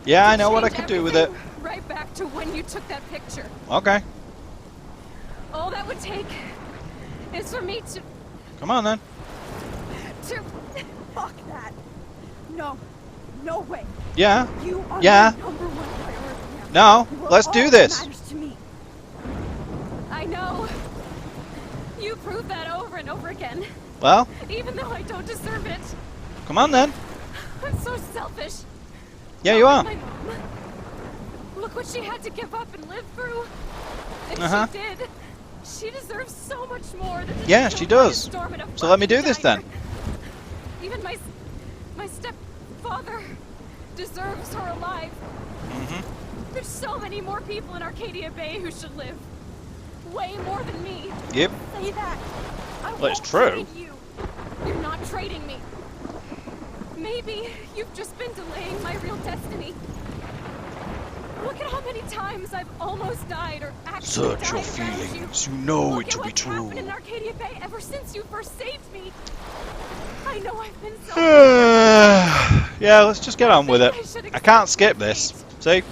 Yeah, I know what I could do with it. Right back to when you took that picture. Okay. All that would take is for me to... Come on, then. Fuck that. No. No way. Yeah. You are Yeah. my number one priority now. No. Let's do this. Matters to me. I know. You proved that over and over again. Well. Even though I don't deserve it. Come on, then. I'm so selfish. Yeah, you are. My mom. Look what she had to give up and live through. And she did. She deserves so much more than yeah, she does. So let me do this then. Even my stepfather deserves her alive. There's so many more people in Arcadia Bay who should live. Way more than me. Yep. Say that. Well, it's true. Trade you. You're not trading me. Maybe you've just been delaying my real destiny. Look at how many times I've almost died or actually died Search your around feelings. You know it to be Look at what's happened in true. Arcadia Bay ever since you first saved me. I know I've been so... Yeah, let's just get on with it. I can't skip this. See?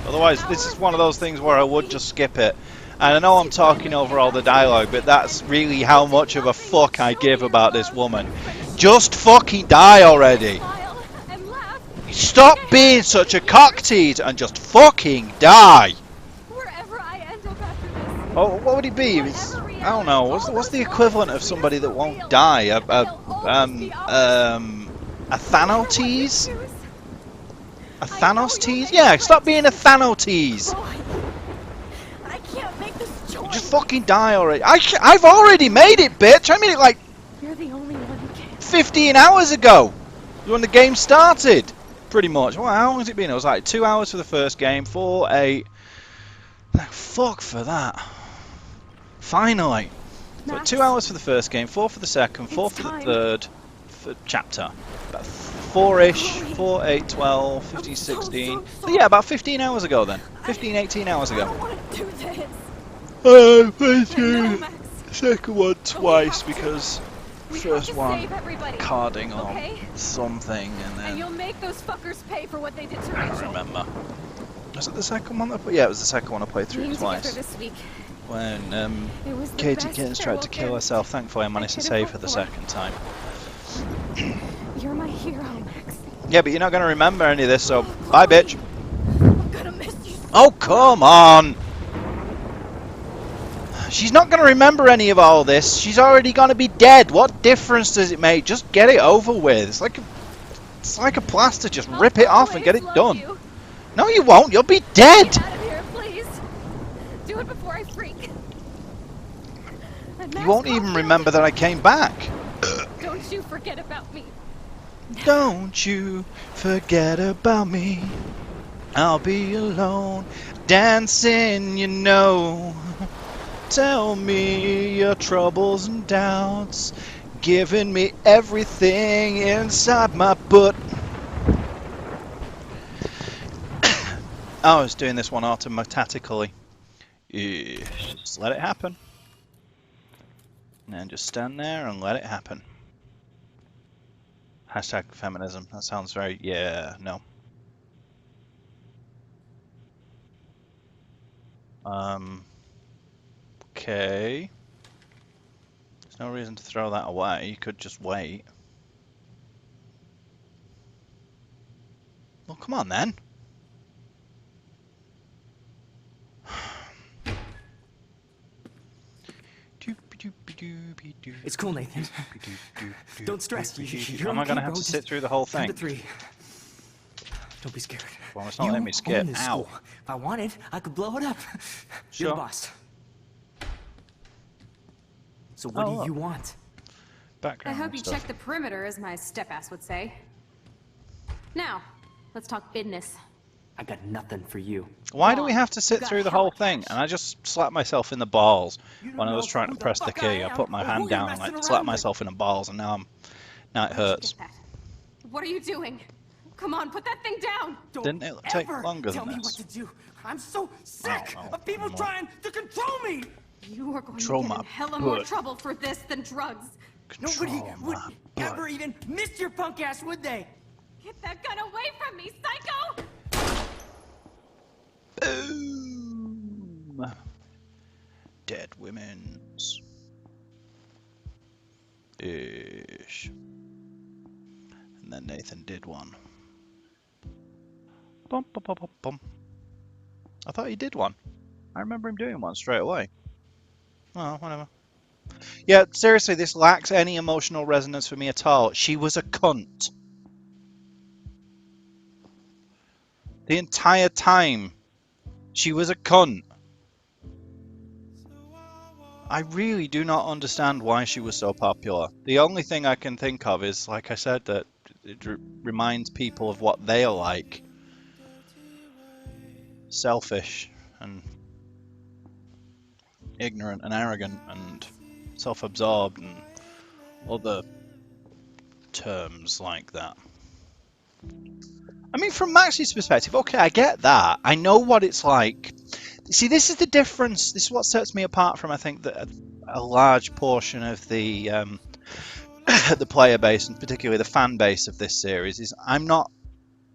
Otherwise, this is one of those things where I would just skip it. And I know I'm talking over all the dialogue, but that's really how much of a fuck I give about this woman. Just fucking die already. Stop being such a cock-tease and just fucking die. Wherever I end up after this. Oh, what would it be? It's, I don't know. What's the equivalent of somebody that won't die? A Thanos tease? A Thanos tease? Yeah, stop being a Thanos tease. I can't make this choice. Just fucking die already. I've already made it, bitch. I made it like You're the only one who can. 15 hours ago when the game started. Pretty much. Well, how long has it been? It was like 2 hours for the first game, 4, 8. Fuck for that. Finally. So 2 hours for the first game, 4 for the second, 4 for the third chapter. About 4-ish, 4, 8, 12, 15, 16. So yeah, about 15 hours ago then. 15, 18 hours ago. I don't want to do this. Oh, thank you. Second one twice because first one carding on something and then... And you'll make those fuckers pay for what they did to Rachel. I don't remember. Was it the second one? Yeah, it was the second one I played through twice. When Katie Kittens tried to kill herself, thankfully I managed to save her the second time. You're my hero, Max. Yeah, but you're not going to remember any of this, so bye, bitch. I'm gonna miss you. Oh, come on! She's not going to remember any of all this. She's already going to be dead. What difference does it make? Just get it over with. It's like a plaster. Just rip it off and get it done. No, you won't. You'll be dead. Get out of here, please. Do it before I freak. You won't even remember that I came back. Don't you forget about me. Don't you forget about me. I'll be alone, dancing, you know. Tell me your troubles and doubts, giving me everything inside my butt. I was doing this one automatically. Yeah, just let it happen. And then just stand there and let it happen. Hashtag feminism. That sounds very... yeah, no. Okay. There's no reason to throw that away. You could just wait. Well, come on then. It's cool, Nathan. Don't stress. You're Am I gonna have to sit through the whole thing? Count to 3. Don't be scared. Well, it's not letting me skip. Own this Ow. school. If I wanted, I could blow it up. You're Sure. the boss. So what do you want? Background I hope you stuff. check the perimeter, as my step-ass would say. Now, let's talk business. I got nothing for you. Why do we have to sit through the whole thing? And I just slapped myself in the balls when I was trying to press the key. I put my hand down and like slapped myself in the balls, and now it hurts. What are you doing? Come on, put that thing down! Didn't it take longer Tell than me what this? to do. I'm so sick no, of people no. trying to control me. You are going Control to get my in hella more butt. trouble for this than drugs. Nobody Control would my ever butt. even miss your punk ass, would they? Get that gun away from me, psycho! Boom! Dead women's. Ish. And then Nathan did one. Bum, bum, bum, bum, bum. I thought he did one. I remember him doing one straight away. Oh, whatever. Yeah, seriously, this lacks any emotional resonance for me at all. She was a cunt. The entire time. She was a cunt. I really do not understand why she was so popular. The only thing I can think of is, like I said, that it reminds people of what they are like. Selfish and ignorant and arrogant and self-absorbed and other terms like that. I mean, from Maxie's perspective, okay, I get that. I know what it's like. See, this is the difference. This is what sets me apart from, I think, a large portion of the the player base, and particularly the fan base of this series, is I'm not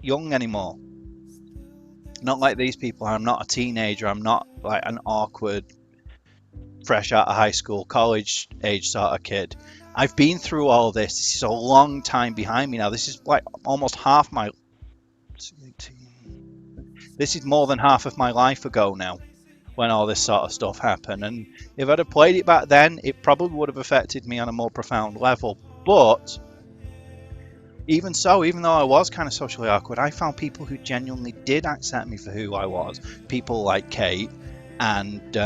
young anymore. Not like these people. I'm not a teenager. I'm not like an awkward, fresh out of high school, college age sort of kid. I've been through all this. This is a long time behind me now. This is like almost half my... 18. This is more than half of my life ago now, when all this sort of stuff happened. And if I'd have played it back then, it probably would have affected me on a more profound level. But even so, even though I was kind of socially awkward, I found people who genuinely did accept me for who I was. People like Kate and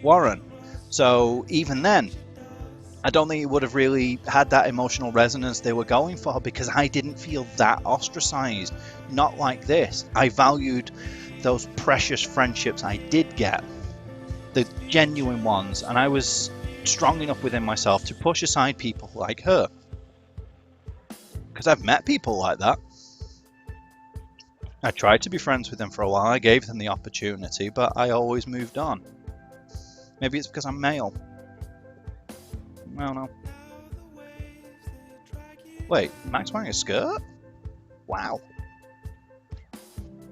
Warren. So even then, I don't think it would have really had that emotional resonance they were going for, because I didn't feel that ostracized. Not like this. I valued those precious friendships I did get, the genuine ones, and I was strong enough within myself to push aside people like her. Because I've met people like that. I tried to be friends with them for a while. I gave them the opportunity, but I always moved on. Maybe it's because I'm male. I don't know. Wait, Max wearing a skirt? Wow.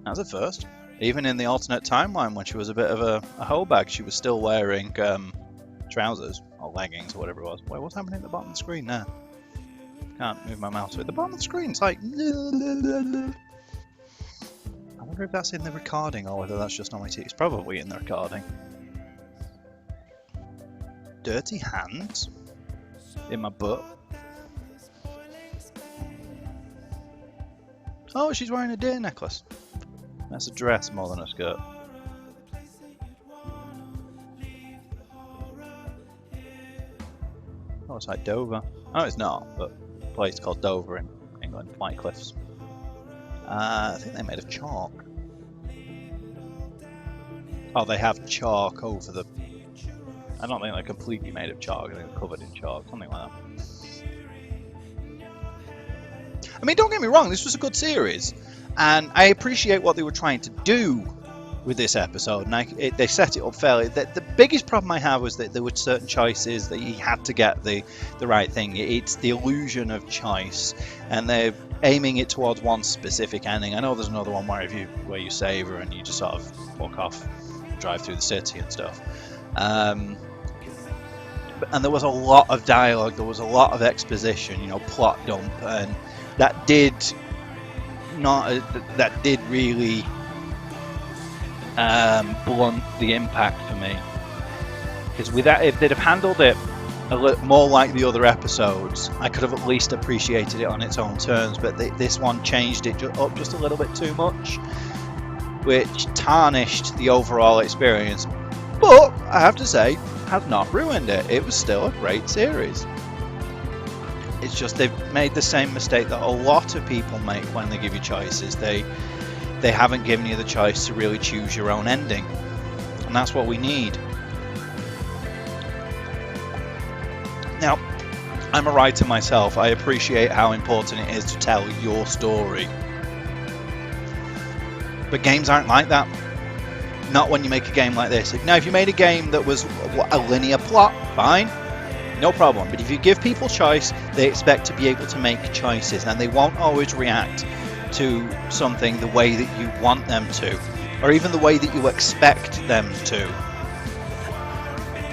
That's a first. Even in the alternate timeline, when she was a bit of a hoe bag, she was still wearing trousers or leggings or whatever it was. Wait, what's happening at the bottom of the screen there? Can't move my mouse to it. The bottom of the screen, it's like... I wonder if that's in the recording or whether that's just on my TV. It's probably in the recording. Dirty hands in my butt. Oh, she's wearing a deer necklace. That's a dress more than a skirt. Oh, it's like Dover. Oh, it's not, but a place called Dover in England, White Cliffs. I think they're made of chalk. Oh, they have chalk over the... I don't think they're completely made of chalk. I think they're covered in chalk, something like that. I mean, don't get me wrong, this was a good series, and I appreciate what they were trying to do with this episode, and they set it up fairly. The biggest problem I have was that there were certain choices that you had to get the right thing. It's the illusion of choice, and they're aiming it towards one specific ending. I know there's another one where you save her and you just sort of walk off, drive through the city and stuff. And there was a lot of dialogue, there was a lot of exposition, you know, plot dump, and that did really blunt the impact for me. Because with that, if they'd have handled it a little more like the other episodes, I could have at least appreciated it on its own terms. But this one changed it up just a little bit too much, which tarnished the overall experience. But I have to say, has not ruined it. It was still a great series. It's just they've made the same mistake that a lot of people make when they give you choices. They haven't given you the choice to really choose your own ending, and that's what we need. Now, I'm a writer myself. I appreciate how important it is to tell your story, but games aren't like that. Not when you make a game like this. Now, if you made a game that was a linear plot, fine, no problem. But if you give people choice, they expect to be able to make choices, and they won't always react to something the way that you want them to. or even the way that you expect them to.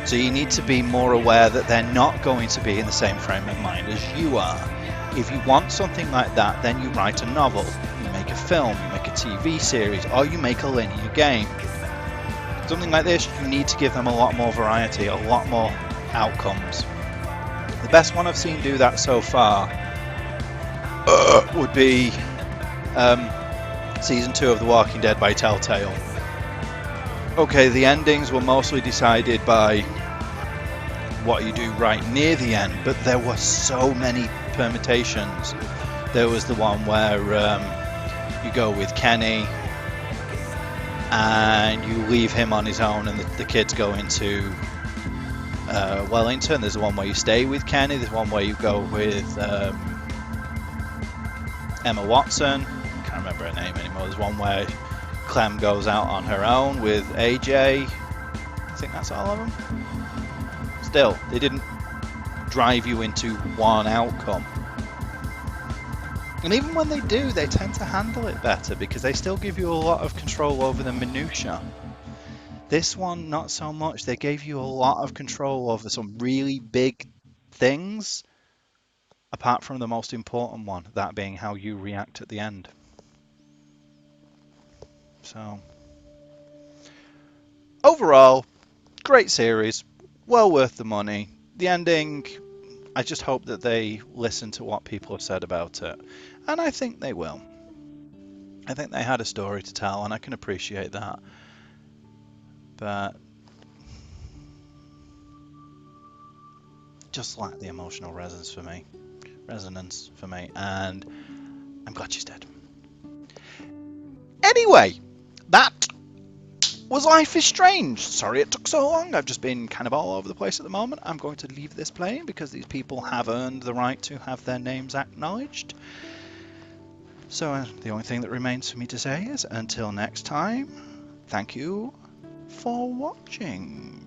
So you need to be more aware that they're not going to be in the same frame of mind as you are. If you want something like that, then you write a novel, you make a film, you make a TV series, or you make a linear game. Something like this, you need to give them a lot more variety, a lot more outcomes. The best one I've seen do that so far would be Season 2 of The Walking Dead by Telltale. Okay, the endings were mostly decided by what you do right near the end, but there were so many permutations. There was the one where you go with Kenny and you leave him on his own and the kids go into Wellington. There's the one where you stay with Kenny. There's one where you go with Emma Watson. I can't remember her name anymore. There's one where Clem goes out on her own with AJ. I think that's all of them. Still, they didn't drive you into one outcome. And even when they do, they tend to handle it better because they still give you a lot of control over the minutiae. This one, not so much. They gave you a lot of control over some really big things, apart from the most important one, that being how you react at the end. So, overall, great series, well worth the money. The ending, I just hope that they listen to what people have said about it, and I think they will. I think they had a story to tell, and I can appreciate that. But just lacked the emotional resonance for me, and I'm glad she's dead. Anyway, that was Life is Strange. Sorry it took so long. I've just been kind of all over the place at the moment. I'm going to leave this playing because these people have earned the right to have their names acknowledged. So the only thing that remains for me to say is until next time, thank you for watching.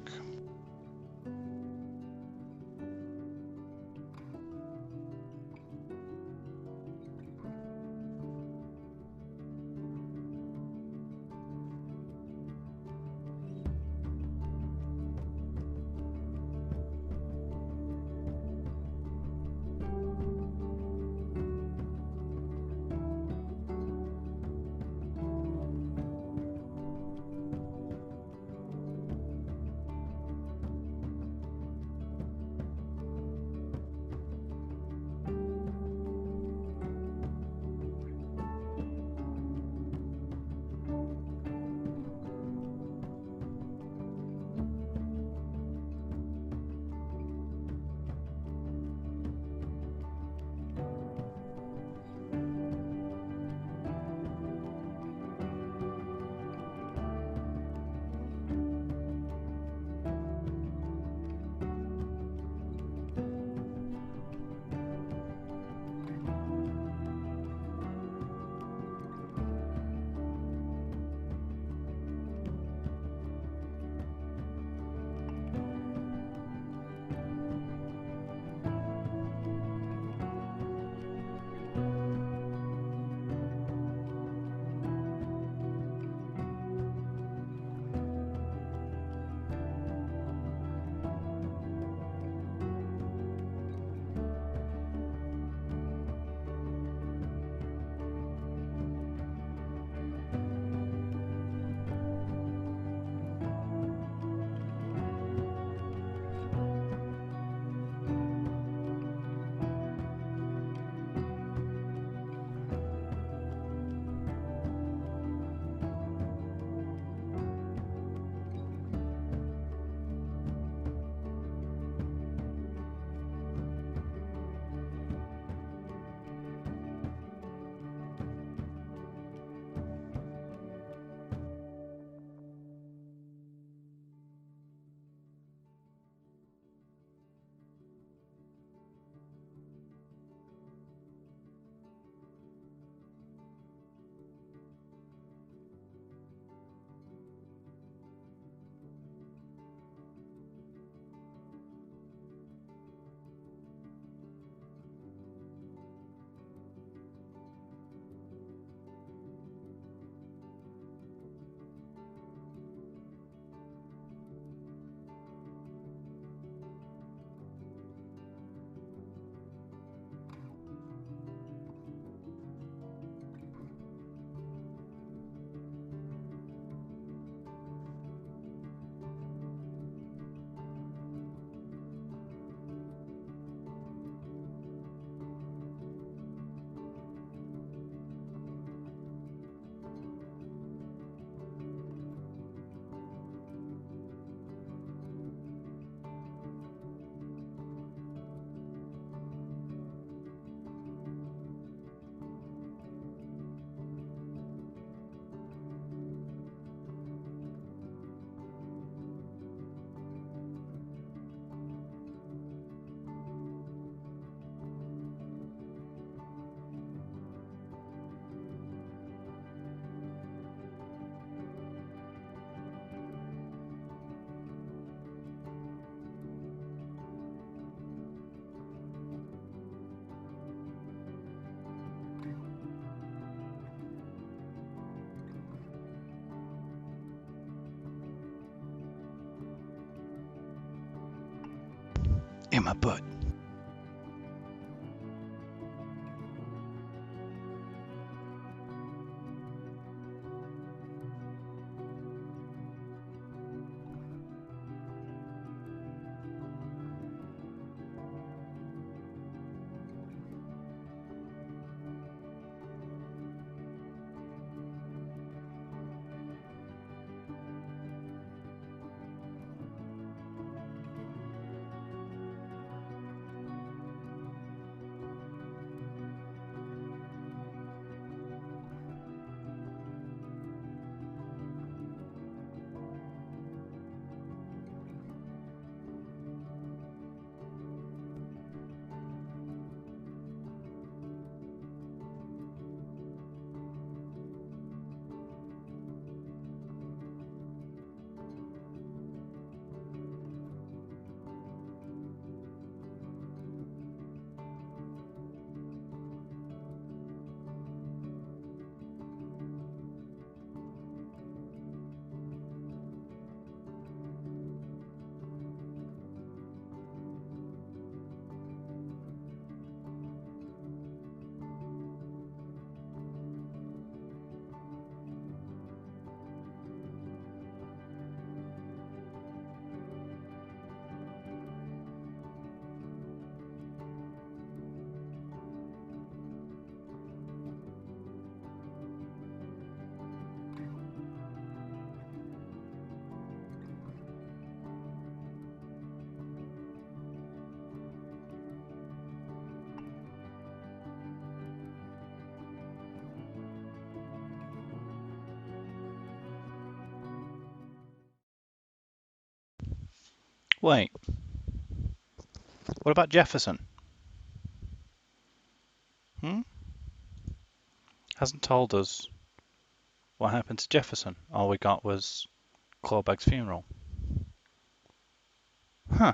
my butt. Wait, what about Jefferson? Hmm? Hasn't told us what happened to Jefferson. All we got was Chlobag's funeral. Huh.